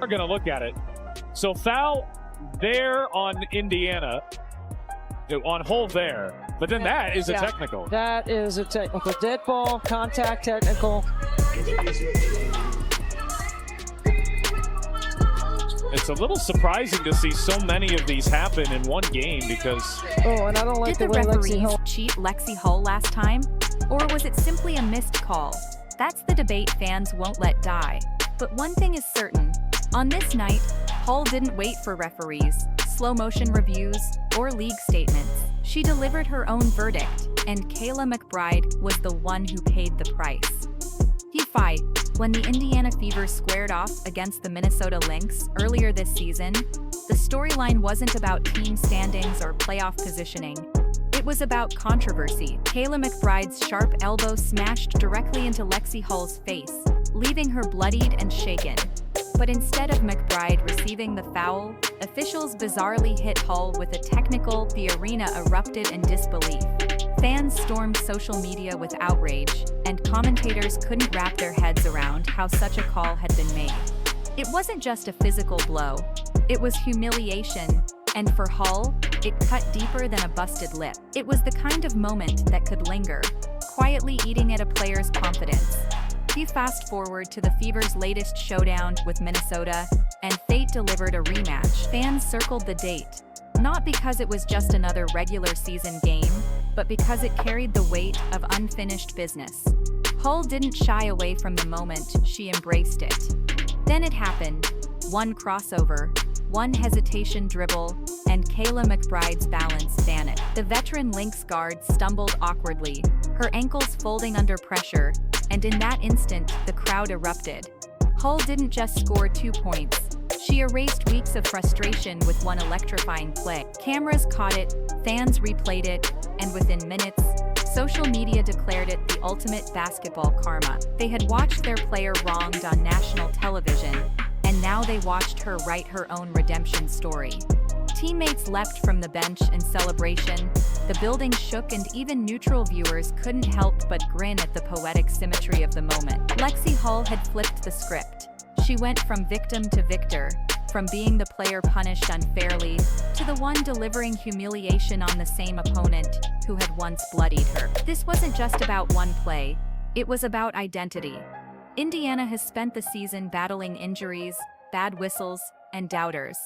We're going to look at it. So foul there on Indiana, on hole there. But then that is a technical. That is a technical. Dead ball, contact technical. It's a little surprising to see so many of these happen in one game because... Oh, and I don't like Did the referees cheat Lexie Hull last time? Or was it simply a missed call? That's the debate fans won't let die. But one thing is certain. On this night, Hull didn't wait for referees, slow motion reviews, or league statements. She delivered her own verdict, and Kayla McBride was the one who paid the price. He fight. When the Indiana Fever squared off against the Minnesota Lynx earlier this season, the storyline wasn't about team standings or playoff positioning. It was about controversy. Kayla McBride's sharp elbow smashed directly into Lexie Hull's face, leaving her bloodied and shaken. But instead of McBride receiving the foul, officials bizarrely hit Hull with a technical. The arena erupted in disbelief. Fans stormed social media with outrage, and commentators couldn't wrap their heads around how such a call had been made. It wasn't just a physical blow, it was humiliation, and for Hull, it cut deeper than a busted lip. It was the kind of moment that could linger, quietly eating at a player's confidence. You fast forward to the Fever's latest showdown with Minnesota, and fate delivered a rematch. Fans circled the date, not because it was just another regular season game, but because it carried the weight of unfinished business. Hull didn't shy away from the moment, she embraced it. Then it happened. One crossover, one hesitation dribble, and Kayla McBride's balance vanished. The veteran Lynx guard stumbled awkwardly, her ankles folding under pressure, and in that instant, the crowd erupted. Hull didn't just score 2 points. She erased weeks of frustration with one electrifying play. Cameras caught it, fans replayed it, and within minutes, social media declared it the ultimate basketball karma. They had watched their player wronged on national television, and now they watched her write her own redemption story. Teammates leapt from the bench in celebration, the building shook, and even neutral viewers couldn't help but grin at the poetic symmetry of the moment. Lexie Hull had flipped the script. She went from victim to victor, from being the player punished unfairly, to the one delivering humiliation on the same opponent who had once bloodied her. This wasn't just about one play, it was about identity. Indiana has spent the season battling injuries, bad whistles, and doubters.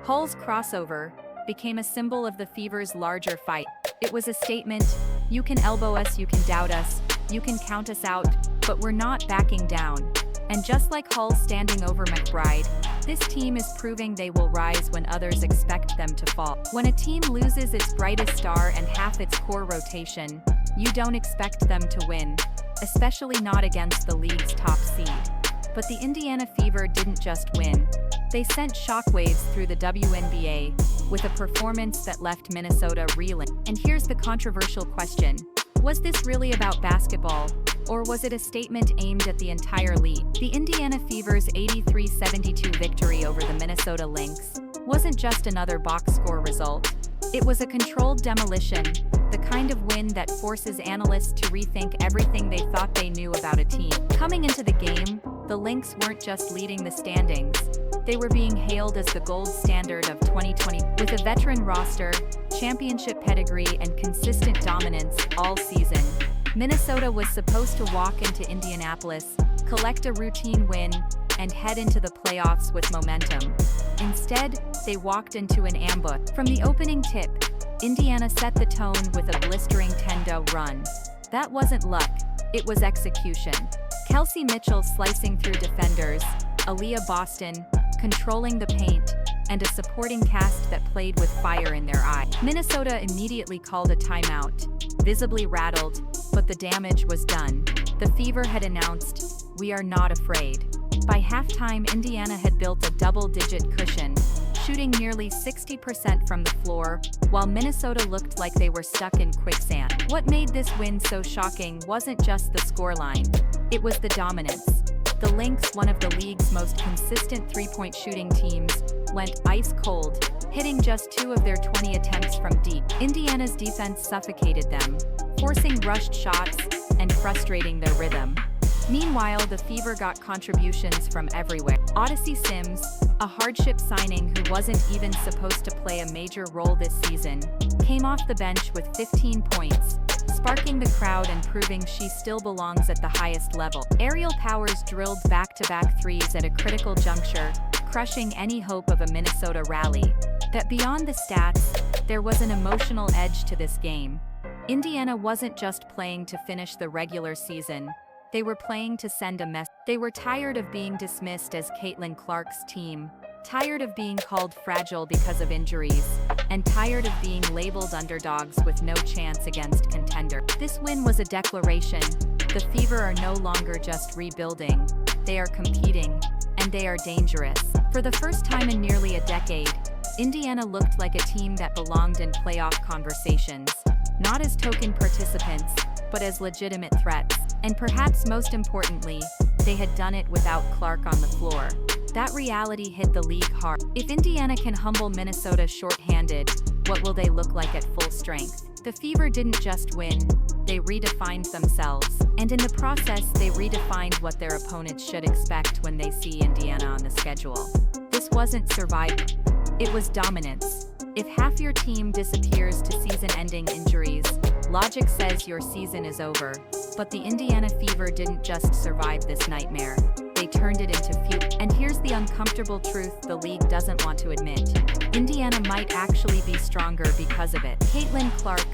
Hull's crossover became a symbol of the Fever's larger fight. It was a statement: you can elbow us, you can doubt us, you can count us out, but we're not backing down. And just like Hull standing over McBride, this team is proving they will rise when others expect them to fall. When a team loses its brightest star and half its core rotation, you don't expect them to win, especially not against the league's top seed. But the Indiana Fever didn't just win. They sent shockwaves through the WNBA with a performance that left Minnesota reeling. And here's the controversial question: was this really about basketball, or was it a statement aimed at the entire league? The Indiana Fever's 83-72 victory over the Minnesota Lynx wasn't just another box score result. It was a controlled demolition, the kind of win that forces analysts to rethink everything they thought they knew about a team. Coming into the game, the Lynx weren't just leading the standings. They were being hailed as the gold standard of 2020. With a veteran roster, championship pedigree, and consistent dominance all season, Minnesota was supposed to walk into Indianapolis, collect a routine win, and head into the playoffs with momentum. Instead, they walked into an ambush. From the opening tip, Indiana set the tone with a blistering 10-0 run. That wasn't luck, it was execution. Kelsey Mitchell slicing through defenders, Aaliyah Boston controlling the paint, and a supporting cast that played with fire in their eye. Minnesota immediately called a timeout, visibly rattled, but the damage was done. The Fever had announced, "We are not afraid." By halftime, Indiana had built a double-digit cushion, shooting nearly 60% from the floor, while Minnesota looked like they were stuck in quicksand. What made this win so shocking wasn't just the scoreline, it was the dominance. The Lynx, one of the league's most consistent three-point shooting teams, went ice cold, hitting just 2 of their 20 attempts from deep. Indiana's defense suffocated them, forcing rushed shots and frustrating their rhythm. Meanwhile, the Fever got contributions from everywhere. Odyssey Sims, a hardship signing who wasn't even supposed to play a major role this season, came off the bench with 15 points, sparking the crowd and proving she still belongs at the highest level. Aerial Powers drilled back-to-back threes at a critical juncture, crushing any hope of a Minnesota rally. But beyond the stats, there was an emotional edge to this game. Indiana wasn't just playing to finish the regular season. They were playing to send a message. They were tired of being dismissed as Caitlin Clark's team, tired of being called fragile because of injuries, and tired of being labeled underdogs with no chance against contender. This win was a declaration. The Fever are no longer just rebuilding. They are competing, and they are dangerous. For the first time in nearly a decade, Indiana looked like a team that belonged in playoff conversations, not as token participants, but as legitimate threats. And perhaps most importantly, they had done it without Clark on the floor. That reality hit the league hard. If Indiana can humble Minnesota shorthanded, what will they look like at full strength? The Fever didn't just win, they redefined themselves. And in the process, they redefined what their opponents should expect when they see Indiana on the schedule. This wasn't survival, it was dominance. If half your team disappears to season-ending injuries, logic says your season is over. But the Indiana Fever didn't just survive this nightmare. They turned it into fuel. And here's the uncomfortable truth the league doesn't want to admit. Indiana might actually be stronger because of it. Caitlin Clark,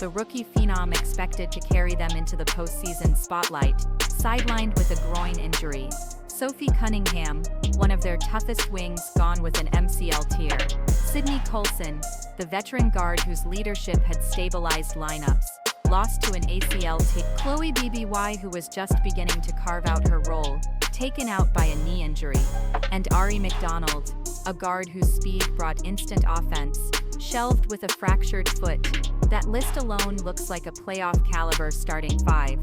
the rookie phenom expected to carry them into the postseason spotlight, sidelined with a groin injury. Sophie Cunningham, one of their toughest wings, gone with an MCL tear. Sydney Colson, the veteran guard whose leadership had stabilized lineups, lost to an ACL tear. Chloe BBY, who was just beginning to carve out her role, taken out by a knee injury. And Ari McDonald, a guard whose speed brought instant offense, shelved with a fractured foot. That list alone looks like a playoff caliber starting five.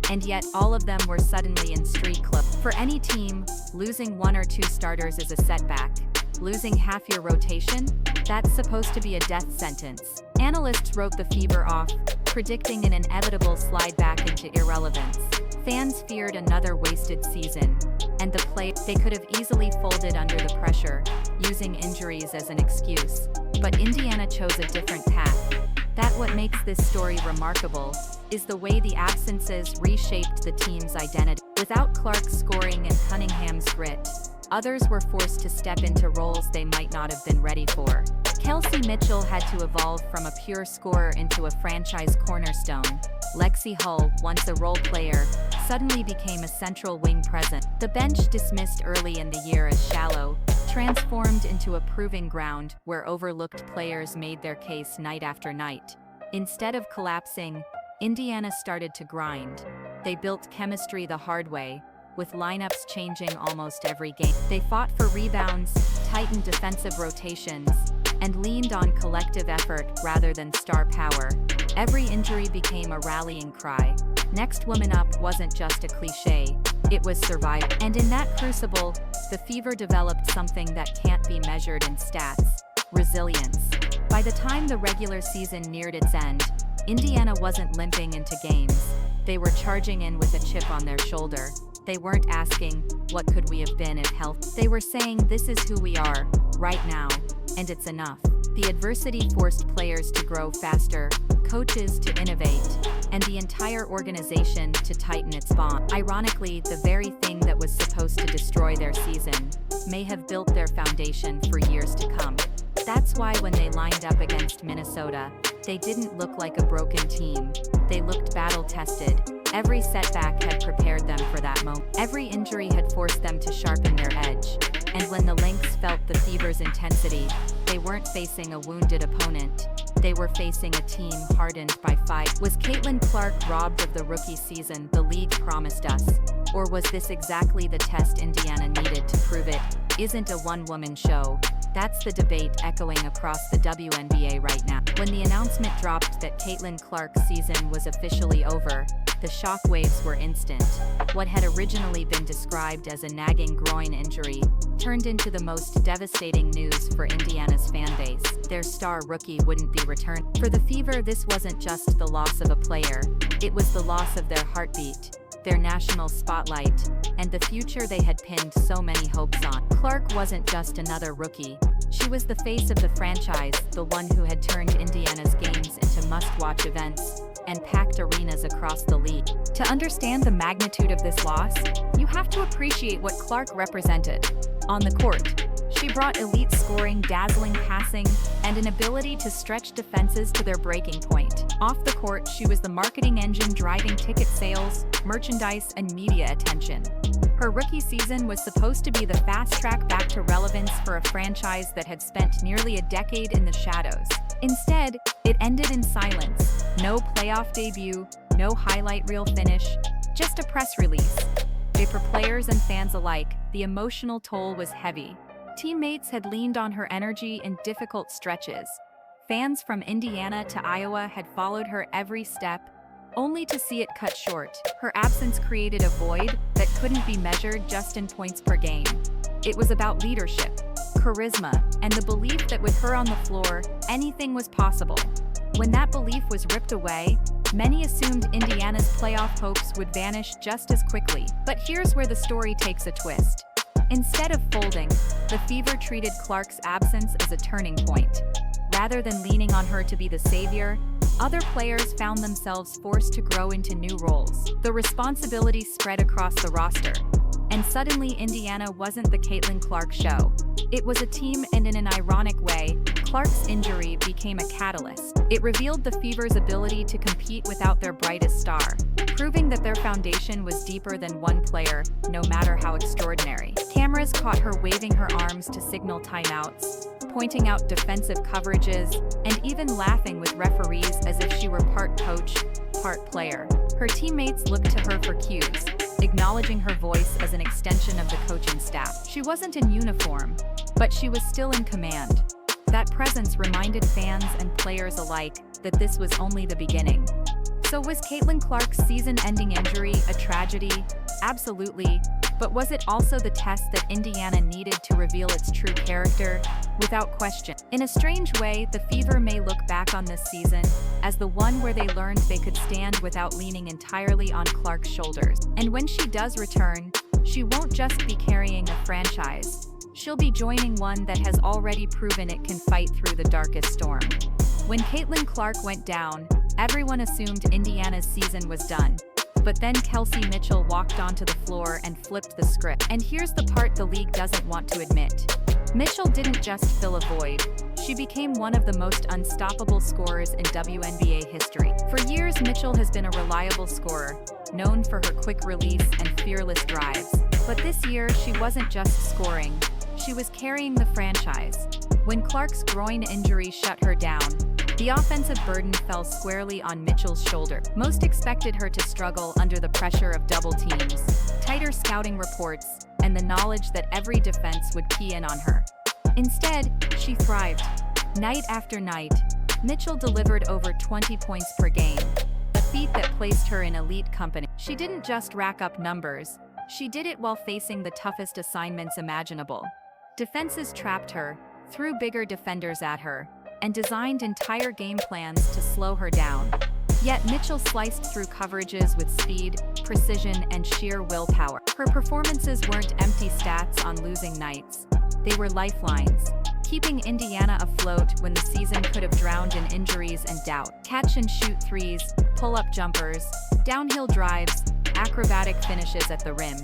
And yet all of them were suddenly in street club. For any team, losing one or two starters is a setback. Losing half your rotation? That's supposed to be a death sentence. Analysts wrote the Fever off, predicting an inevitable slide back into irrelevance. Fans feared another wasted season, and they could have easily folded under the pressure, using injuries as an excuse. But Indiana chose a different path. That's what makes this story remarkable, is the way the absences reshaped the team's identity. Without Clark scoring and Cunningham's grit, others were forced to step into roles they might not have been ready for. Kelsey Mitchell had to evolve from a pure scorer into a franchise cornerstone. Lexie Hull, once a role player, suddenly became a central wing presence. The bench, dismissed early in the year as shallow, transformed into a proving ground where overlooked players made their case night after night. Instead of collapsing, Indiana started to grind. They built chemistry the hard way, with lineups changing almost every game. They fought for rebounds, tightened defensive rotations, and leaned on collective effort rather than star power. Every injury became a rallying cry. Next woman up wasn't just a cliche, it was survival. And in that crucible, the Fever developed something that can't be measured in stats: resilience. By the time the regular season neared its end, Indiana wasn't limping into games. They were charging in with a chip on their shoulder. They weren't asking, what could we have been if health? They were saying, this is who we are, right now, and it's enough. The adversity forced players to grow faster, coaches to innovate, and the entire organization to tighten its bond. Ironically, the very thing that was supposed to destroy their season may have built their foundation for years to come. That's why when they lined up against Minnesota, they didn't look like a broken team. They looked battle-tested. Every setback had prepared them for that moment. Every injury had forced them to sharpen their edge. And when the Lynx felt the Fever's intensity, they weren't facing a wounded opponent. They were facing a team hardened by fight. Was Caitlin Clark robbed of the rookie season the league promised us? Or was this exactly the test Indiana needed to prove it isn't a one-woman show? That's the debate echoing across the WNBA right now. When the announcement dropped that Caitlin Clark's season was officially over, the shockwaves were instant. What had originally been described as a nagging groin injury turned into the most devastating news for Indiana's fan base. Their star rookie wouldn't be returned. For the Fever, this wasn't just the loss of a player, it was the loss of their heartbeat. their national spotlight, and the future they had pinned so many hopes on. Clark wasn't just another rookie. She was the face of the franchise, the one who had turned Indiana's games into must-watch events and packed arenas across the league. To understand the magnitude of this loss, you have to appreciate what Clark represented. On the court, she brought elite scoring, dazzling passing, and an ability to stretch defenses to their breaking point. Off the court, she was the marketing engine driving ticket sales, merchandise, and media attention. Her rookie season was supposed to be the fast track back to relevance for a franchise that had spent nearly a decade in the shadows. Instead, it ended in silence. No playoff debut, no highlight reel finish, just a press release. For players and fans alike, the emotional toll was heavy. Teammates had leaned on her energy in difficult stretches. Fans from Indiana to Iowa had followed her every step, only to see it cut short. Her absence created a void that couldn't be measured just in points per game. It was about leadership, charisma, and the belief that with her on the floor, anything was possible. When that belief was ripped away, many assumed Indiana's playoff hopes would vanish just as quickly. But here's where the story takes a twist. Instead of folding, the Fever treated Clark's absence as a turning point. Rather than leaning on her to be the savior, other players found themselves forced to grow into new roles. The responsibility spread across the roster, and suddenly Indiana wasn't the Caitlin Clark show. It was a team, and in an ironic way, Clark's injury became a catalyst. It revealed the Fever's ability to compete without their brightest star, proving that their foundation was deeper than one player, no matter how extraordinary. Cameras caught her waving her arms to signal timeouts, pointing out defensive coverages, and even laughing with referees as if she were part coach, part player. Her teammates looked to her for cues, acknowledging her voice as an extension of the coaching staff. She wasn't in uniform, but she was still in command. That presence reminded fans and players alike that this was only the beginning. So was Caitlin Clark's season-ending injury a tragedy? Absolutely. But was it also the test that Indiana needed to reveal its true character? Without question. In a strange way, the Fever may look back on this season as the one where they learned they could stand without leaning entirely on Clark's shoulders. And when she does return, she won't just be carrying a franchise. She'll be joining one that has already proven it can fight through the darkest storm. When Caitlin Clark went down, everyone assumed Indiana's season was done. But then Kelsey Mitchell walked onto the floor and flipped the script. And here's the part the league doesn't want to admit. Mitchell didn't just fill a void. She became one of the most unstoppable scorers in WNBA history. For years, Mitchell has been a reliable scorer, known for her quick release and fearless drives. But this year, she wasn't just scoring. She was carrying the franchise. When Clark's groin injury shut her down, the offensive burden fell squarely on Mitchell's shoulder. Most expected her to struggle under the pressure of double teams, tighter scouting reports, and the knowledge that every defense would key in on her. Instead, she thrived. Night after night, Mitchell delivered over 20 points per game, a feat that placed her in elite company. She didn't just rack up numbers, she did it while facing the toughest assignments imaginable. Defenses trapped her, threw bigger defenders at her, and designed entire game plans to slow her down. Yet Mitchell sliced through coverages with speed, precision, and sheer willpower. Her performances weren't empty stats on losing nights. They were lifelines, keeping Indiana afloat when the season could have drowned in injuries and doubt. Catch and shoot threes, pull-up jumpers, downhill drives, acrobatic finishes at the rim.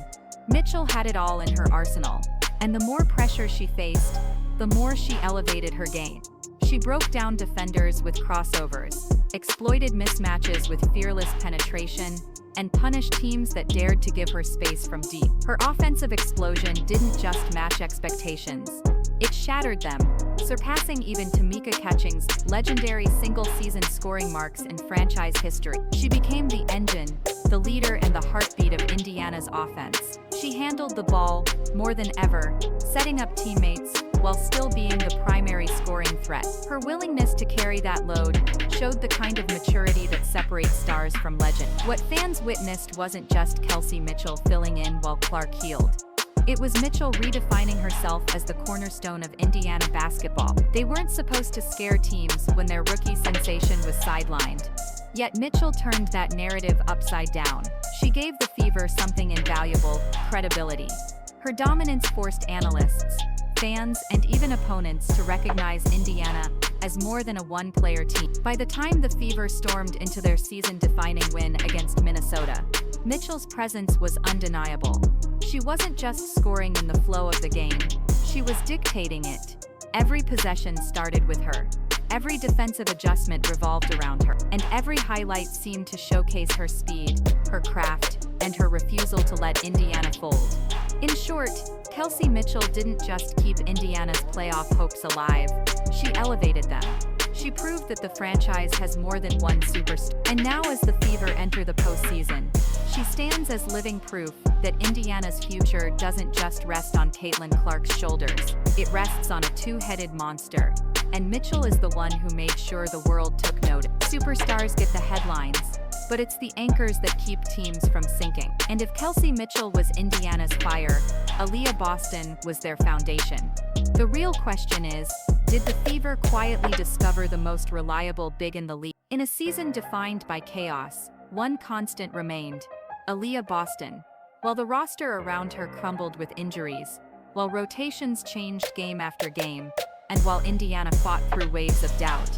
Mitchell had it all in her arsenal, and the more pressure she faced, the more she elevated her game. She broke down defenders with crossovers, exploited mismatches with fearless penetration, and punished teams that dared to give her space from deep. Her offensive explosion didn't just match expectations. It shattered them, surpassing even Tamika Catching's legendary single-season scoring marks in franchise history. She became the engine, the leader, and the heartbeat of Indiana's offense. She handled the ball more than ever, setting up teammates while still being the primary scoring threat. Her willingness to carry that load showed the kind of maturity that separates stars from legend. What fans witnessed wasn't just Kelsey Mitchell filling in while Clark healed. It was Mitchell redefining herself as the cornerstone of Indiana basketball. They weren't supposed to scare teams when their rookie sensation was sidelined. Yet Mitchell turned that narrative upside down. She gave the Fever something invaluable: credibility. Her dominance forced analysts, fans, and even opponents to recognize Indiana as more than a one-player team. By the time the Fever stormed into their season-defining win against Minnesota, Mitchell's presence was undeniable. She wasn't just scoring in the flow of the game, she was dictating it. Every possession started with her. Every defensive adjustment revolved around her, and every highlight seemed to showcase her speed, her craft, and her refusal to let Indiana fold. In short, Kelsey Mitchell didn't just keep Indiana's playoff hopes alive, she elevated them. She proved that the franchise has more than one superstar. And now as the Fever enter the postseason, she stands as living proof that Indiana's future doesn't just rest on Caitlin Clark's shoulders, it rests on a two-headed monster. And Mitchell is the one who made sure the world took notice. Superstars get the headlines, but it's the anchors that keep teams from sinking. And if Kelsey Mitchell was Indiana's fire, Aaliyah Boston was their foundation. The real question is, did the Fever quietly discover the most reliable big in the league? In a season defined by chaos, one constant remained: Aaliyah Boston. While the roster around her crumbled with injuries, while rotations changed game after game, and while Indiana fought through waves of doubt,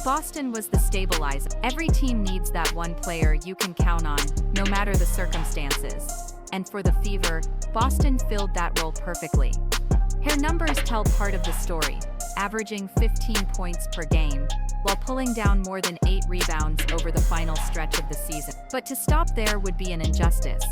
Boston was the stabilizer. Every team needs that one player you can count on, no matter the circumstances. And for the Fever, Boston filled that role perfectly. Her numbers tell part of the story, averaging 15 points per game, while pulling down more than 8 rebounds over the final stretch of the season. But to stop there would be an injustice.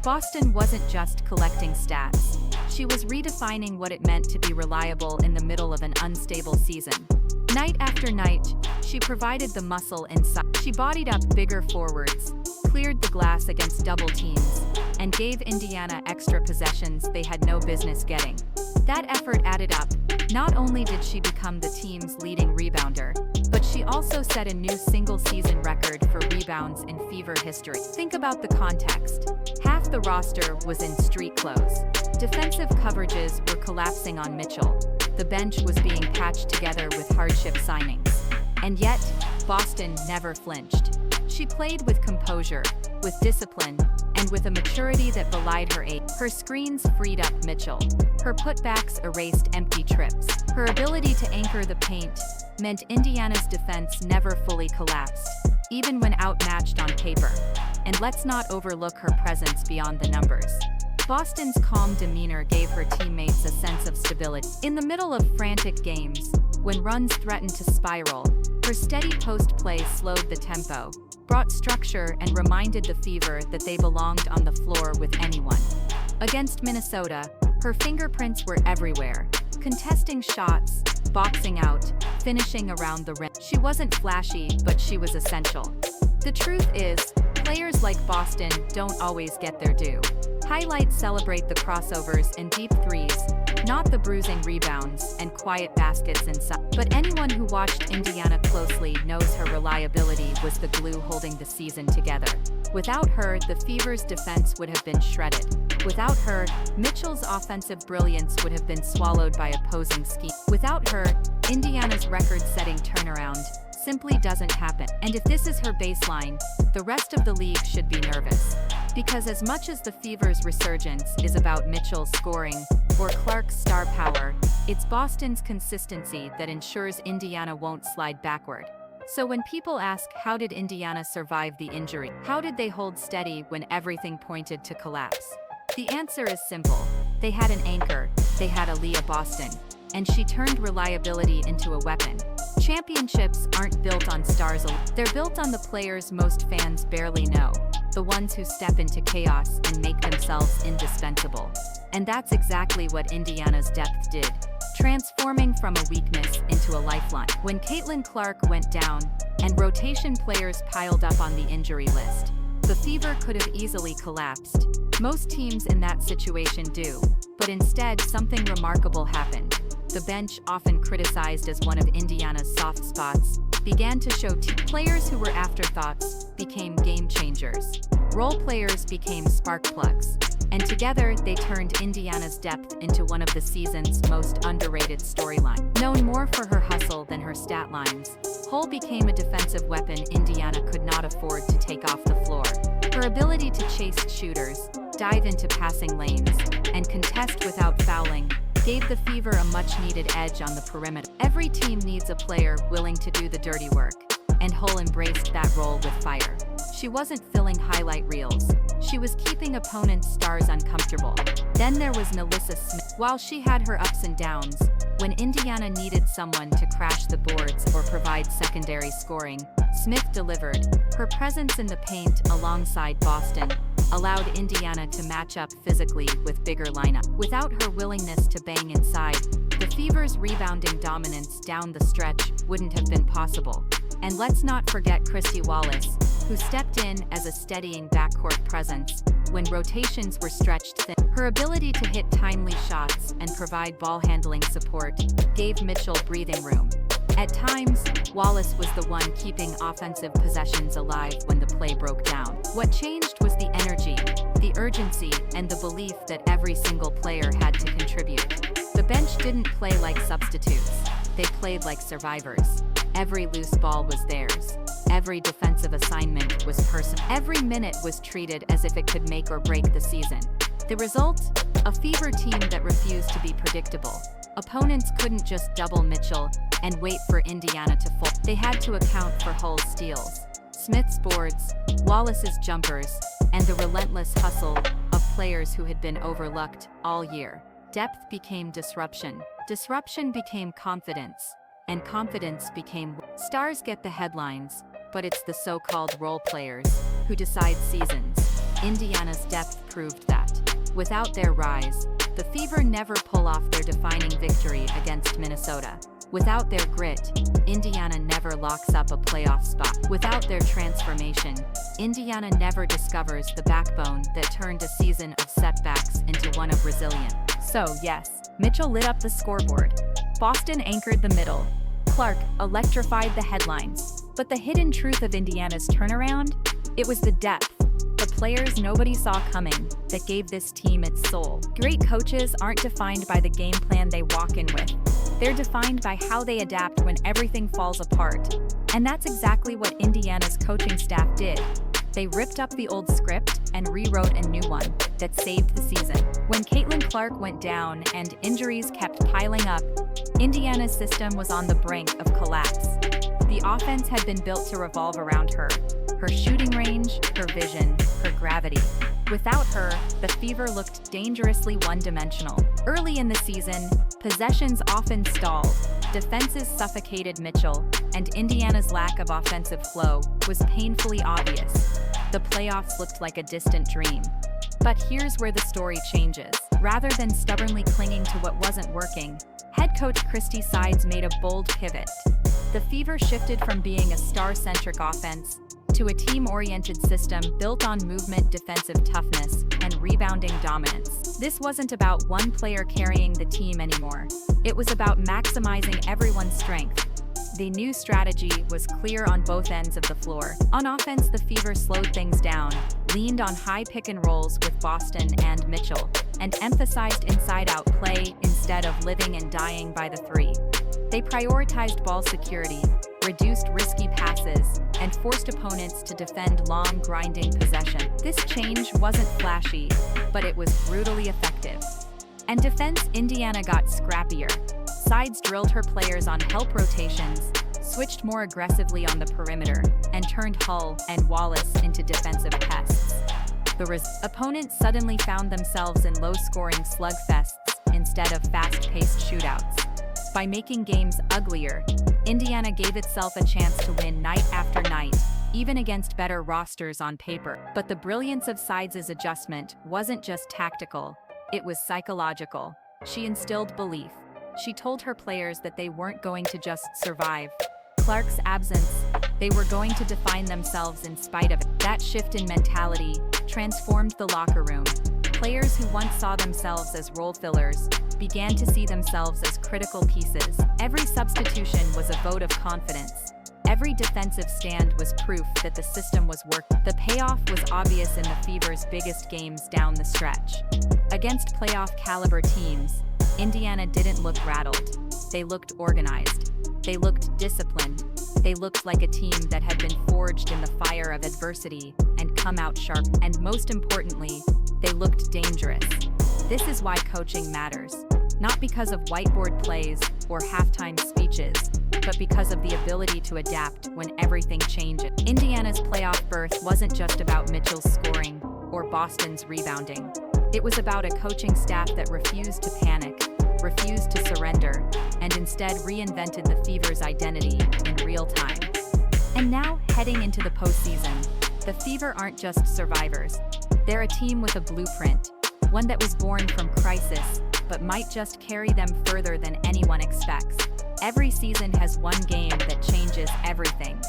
Boston wasn't just collecting stats. She was redefining what it meant to be reliable in the middle of an unstable season. Night after night, she provided the muscle inside. She bodied up bigger forwards, cleared the glass against double teams, and gave Indiana extra possessions they had no business getting. That effort added up. Not only did she become the team's leading rebounder, but she also set a new single-season record for rebounds in Fever history. Think about the context. Half the roster was in street clothes. Defensive coverages were collapsing on Mitchell. The bench was being patched together with hardship signings. And yet, Boston never flinched. She played with composure, with discipline, and with a maturity that belied her age. Her screens freed up Mitchell. Her putbacks erased empty trips. Her ability to anchor the paint meant Indiana's defense never fully collapsed, even when outmatched on paper. And let's not overlook her presence beyond the numbers. Boston's calm demeanor gave her teammates a sense of stability. In the middle of frantic games, when runs threatened to spiral, her steady post play slowed the tempo, brought structure, and reminded the Fever that they belonged on the floor with anyone. Against Minnesota, her fingerprints were everywhere, contesting shots, boxing out, finishing around the rim. She wasn't flashy, but she was essential. The truth is, players like Boston don't always get their due. Highlights celebrate the crossovers and deep threes, not the bruising rebounds and quiet baskets inside. But anyone who watched Indiana closely knows her reliability was the glue holding the season together. Without her, the Fever's defense would have been shredded. Without her, Mitchell's offensive brilliance would have been swallowed by opposing schemes. Without her, Indiana's record-setting turnaround simply doesn't happen. And if this is her baseline, the rest of the league should be nervous. Because as much as the Fever's resurgence is about Mitchell's scoring or Clark's star power, it's Boston's consistency that ensures Indiana won't slide backward. So when people ask, how did Indiana survive the injury? How did they hold steady when everything pointed to collapse? The answer is simple. They had an anchor. They had Aaliyah Boston. And she turned reliability into a weapon. Championships aren't built on stars alone. They're built on the players most fans barely know. The ones who step into chaos and make themselves indispensable. And that's exactly what Indiana's depth did, transforming from a weakness into a lifeline. When Caitlin Clark went down, and rotation players piled up on the injury list, the Fever could have easily collapsed. Most teams in that situation do, but instead something remarkable happened. The bench, often criticized as one of Indiana's soft spots, began to show players who were afterthoughts became game changers. Role players became spark plugs. And together, they turned Indiana's depth into one of the season's most underrated storylines. Known more for her hustle than her stat lines, Hull became a defensive weapon Indiana could not afford to take off the floor. Her ability to chase shooters, dive into passing lanes, and contest without fouling gave the Fever a much-needed edge on the perimeter. Every team needs a player willing to do the dirty work, and Hull embraced that role with fire. She wasn't filling highlight reels. She was keeping opponents' stars uncomfortable. Then there was Nalissa Smith. While she had her ups and downs, when Indiana needed someone to crash the boards or provide secondary scoring, Smith delivered. Her presence in the paint alongside Boston allowed Indiana to match up physically with bigger lineup. Without her willingness to bang inside, the Fever's rebounding dominance down the stretch wouldn't have been possible. And let's not forget Christy Wallace, who stepped in as a steadying backcourt presence when rotations were stretched thin. Her ability to hit timely shots and provide ball-handling support gave Mitchell breathing room. At times, Wallace was the one keeping offensive possessions alive when the play broke down. What changed was the energy, the urgency, and the belief that every single player had to contribute. The bench didn't play like substitutes. They played like survivors. Every loose ball was theirs. Every defensive assignment was personal. Every minute was treated as if it could make or break the season. The result? A Fever team that refused to be predictable. Opponents couldn't just double Mitchell and wait for Indiana to fold. They had to account for Hull's steals, Smith's boards, Wallace's jumpers, and the relentless hustle of players who had been overlooked all year. Depth became disruption. Disruption became confidence. And confidence became... Stars get the headlines, but it's the so-called role players who decide seasons. Indiana's depth proved that. Without their rise, the Fever never pull off their defining victory against Minnesota. Without their grit, Indiana never locks up a playoff spot. Without their transformation, Indiana never discovers the backbone that turned a season of setbacks into one of resilience. So yes, Mitchell lit up the scoreboard. Boston anchored the middle. Clark electrified the headlines. But the hidden truth of Indiana's turnaround? It was the depth. The players nobody saw coming that gave this team its soul. Great coaches aren't defined by the game plan they walk in with. They're defined by how they adapt when everything falls apart. And that's exactly what Indiana's coaching staff did. They ripped up the old script and rewrote a new one that saved the season. When Caitlin Clark went down and injuries kept piling up, Indiana's system was on the brink of collapse. The offense had been built to revolve around her shooting range, her vision, her gravity. Without her, the Fever looked dangerously one-dimensional. Early in the season, possessions often stalled, defenses suffocated Mitchell, and Indiana's lack of offensive flow was painfully obvious. The playoffs looked like a distant dream. But here's where the story changes. Rather than stubbornly clinging to what wasn't working, head coach Christy Sides made a bold pivot. The Fever shifted from being a star-centric offense to a team-oriented system built on movement, defensive toughness, and rebounding dominance. This wasn't about one player carrying the team anymore. It was about maximizing everyone's strength. The new strategy was clear on both ends of the floor. On offense, the Fever slowed things down, leaned on high pick-and-rolls with Boston and Mitchell, and emphasized inside-out play instead of living and dying by the three. They prioritized ball security, reduced risky passes, and forced opponents to defend long, grinding possession. This change wasn't flashy, but it was brutally effective. And defense, Indiana got scrappier. Sides drilled her players on help rotations, switched more aggressively on the perimeter, and turned Hull and Wallace into defensive pests. Opponents suddenly found themselves in low-scoring slugfests instead of fast-paced shootouts. By making games uglier, Indiana gave itself a chance to win night after night, even against better rosters on paper. But the brilliance of Sides' adjustment wasn't just tactical, it was psychological. She instilled belief. She told her players that they weren't going to just survive Clark's absence, they were going to define themselves in spite of it. That shift in mentality transformed the locker room. Players who once saw themselves as role fillers began to see themselves as critical pieces. Every substitution was a vote of confidence. Every defensive stand was proof that the system was working. The payoff was obvious in the Fever's biggest games down the stretch. Against playoff-caliber teams, Indiana didn't look rattled. They looked organized. They looked disciplined. They looked like a team that had been forged in the fire of adversity and come out sharp. And most importantly, they looked dangerous. This is why coaching matters. Not because of whiteboard plays or halftime speeches, but because of the ability to adapt when everything changes. Indiana's playoff berth wasn't just about Mitchell's scoring or Boston's rebounding. It was about a coaching staff that refused to panic, refused to surrender, and instead reinvented the Fever's identity in real time. And now, heading into the postseason, the Fever aren't just survivors. They're a team with a blueprint, one that was born from crisis, but might just carry them further than anyone expects. Every season has one game that changes everything.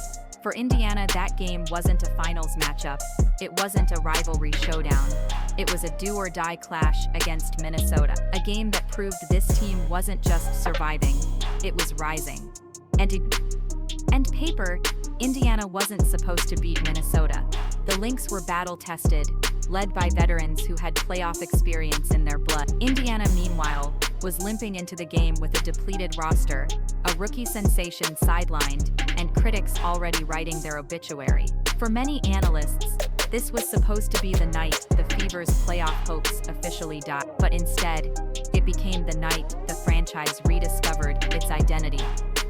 For Indiana, that game wasn't a finals matchup. It wasn't a rivalry showdown. It was a do-or-die clash against Minnesota, a game that proved this team wasn't just surviving, it was rising. And paper, Indiana wasn't supposed to beat Minnesota. The Lynx were battle-tested, led by veterans who had playoff experience in their blood. Indiana, meanwhile, was limping into the game with a depleted roster, a rookie sensation sidelined, and critics already writing their obituary. For many analysts, this was supposed to be the night the Fever's playoff hopes officially died. But instead, it became the night the franchise rediscovered its identity.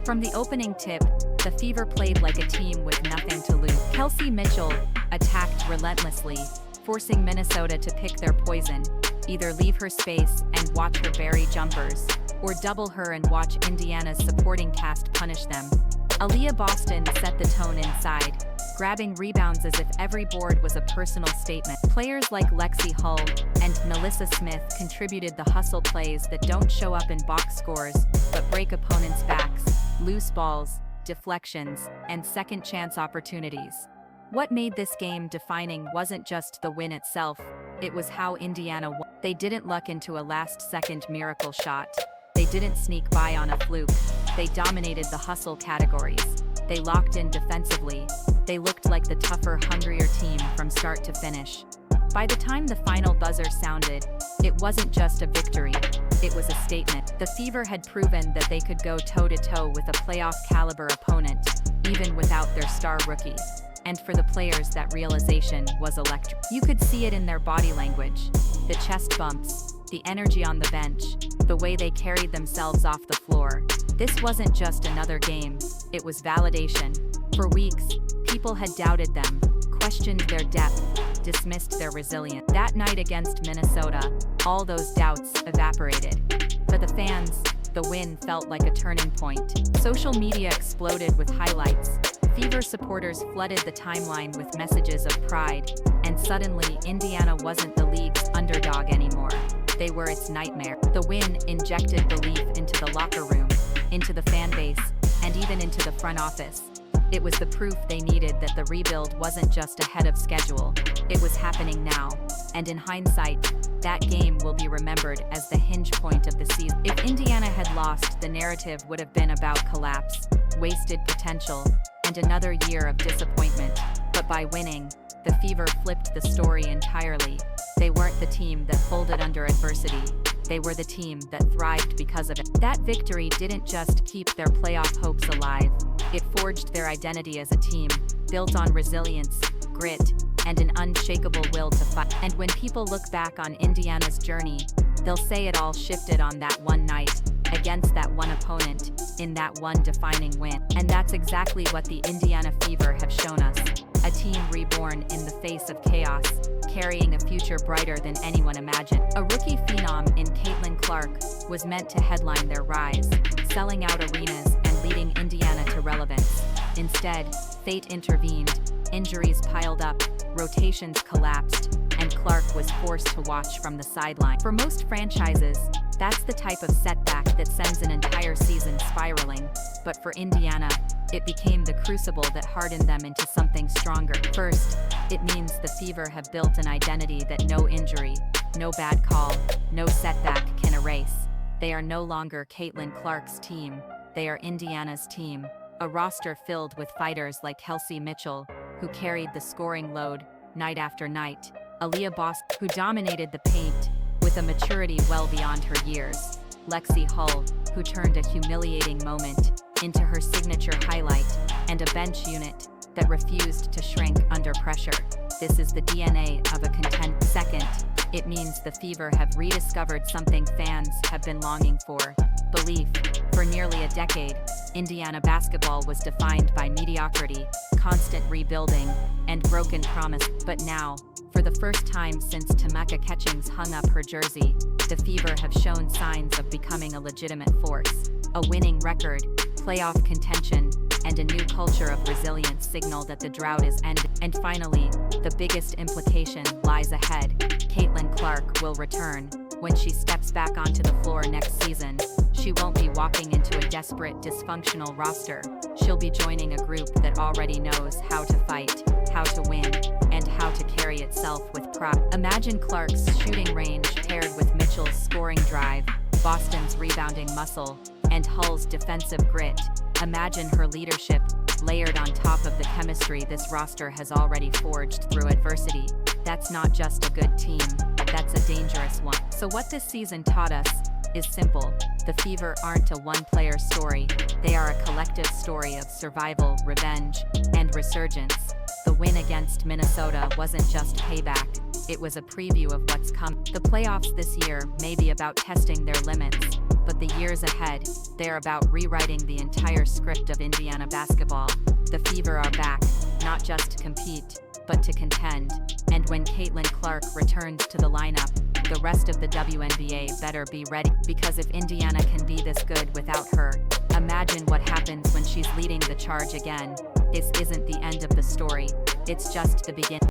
From the opening tip, the Fever played like a team with nothing to lose. Kelsey Mitchell attacked relentlessly, forcing Minnesota to pick their poison, either leave her space and watch her bury jumpers, or double her and watch Indiana's supporting cast punish them. Aaliyah Boston set the tone inside, grabbing rebounds as if every board was a personal statement. Players like Lexie Hull and Melissa Smith contributed the hustle plays that don't show up in box scores, but break opponents' backs, loose balls, deflections, and second chance opportunities. What made this game defining wasn't just the win itself, it was how Indiana won. They didn't luck into a last-second miracle shot. They didn't sneak by on a fluke. They dominated the hustle categories. They locked in defensively. They looked like the tougher, hungrier team from start to finish. By the time the final buzzer sounded, it wasn't just a victory, it was a statement. The Fever had proven that they could go toe-to-toe with a playoff-caliber opponent, even without their star rookie. And for the players, that realization was electric. You could see it in their body language, the chest bumps, the energy on the bench, the way they carried themselves off the floor. This wasn't just another game, it was validation. For weeks, people had doubted them, questioned their depth, dismissed their resilience. That night against Minnesota, all those doubts evaporated. For the fans, the win felt like a turning point. Social media exploded with highlights. Fever supporters flooded the timeline with messages of pride, and suddenly Indiana wasn't the league's underdog anymore. They were its nightmare. The win injected belief into the locker room, into the fan base, and even into the front office. It was the proof they needed that the rebuild wasn't just ahead of schedule, it was happening now. And in hindsight, that game will be remembered as the hinge point of the season. If Indiana had lost, the narrative would have been about collapse, wasted potential, and another year of disappointment. But by winning, the Fever flipped the story entirely. They weren't the team that folded under adversity. They were the team that thrived because of it. That victory didn't just keep their playoff hopes alive. It forged their identity as a team, built on resilience, grit, and an unshakable will to fight. And when people look back on Indiana's journey, they'll say it all shifted on that one night, against that one opponent, in that one defining win. And that's exactly what the Indiana Fever have shown us. A team reborn in the face of chaos, carrying a future brighter than anyone imagined. A rookie phenom in Caitlin Clark was meant to headline their rise, selling out arenas and leading Indiana to relevance. Instead, fate intervened, injuries piled up, rotations collapsed, and Clark was forced to watch from the sideline. For most franchises, that's the type of setback that sends an entire season spiraling. But for Indiana, it became the crucible that hardened them into something stronger. First, it means the Fever have built an identity that no injury, no bad call, no setback can erase. They are no longer Caitlin Clark's team, they are Indiana's team. A roster filled with fighters like Kelsey Mitchell, who carried the scoring load night after night. Aaliyah Boston, who dominated the paint with a maturity well beyond her years. Lexie Hull, who turned a humiliating moment into her signature highlight. and a bench unit that refused to shrink under pressure. This is the DNA of a contender. Second, it means the Fever have rediscovered something fans have been longing for: belief. For nearly a decade, Indiana basketball was defined by mediocrity, constant rebuilding, and broken promise. But now, for the first time since Tameka Catchings hung up her jersey, the Fever have shown signs of becoming a legitimate force. A winning record, playoff contention, and a new culture of resilience signal that the drought is ending. And finally, the biggest implication lies ahead. Caitlin Clark will return. When she steps back onto the floor next season, she won't be walking into a desperate, dysfunctional roster. She'll be joining a group that already knows how to fight, how to win, and how to carry itself with pride. Imagine Clark's shooting range paired with Mitchell's scoring drive, Boston's rebounding muscle, and Hull's defensive grit. Imagine her leadership layered on top of the chemistry this roster has already forged through adversity. That's not just a good team, that's a dangerous one. So what this season taught us is simple. The Fever aren't a one-player story. They are a collective story of survival, revenge, and resurgence. The win against Minnesota wasn't just payback. It was a preview of what's come. The playoffs this year may be about testing their limits, but the years ahead, they're about rewriting the entire script of Indiana basketball. The Fever are back, not just to compete, but to contend. And when Caitlin Clark returns to the lineup, the rest of the WNBA better be ready. Because if Indiana can be this good without her, imagine what happens when she's leading the charge again. This isn't the end of the story, it's just the beginning.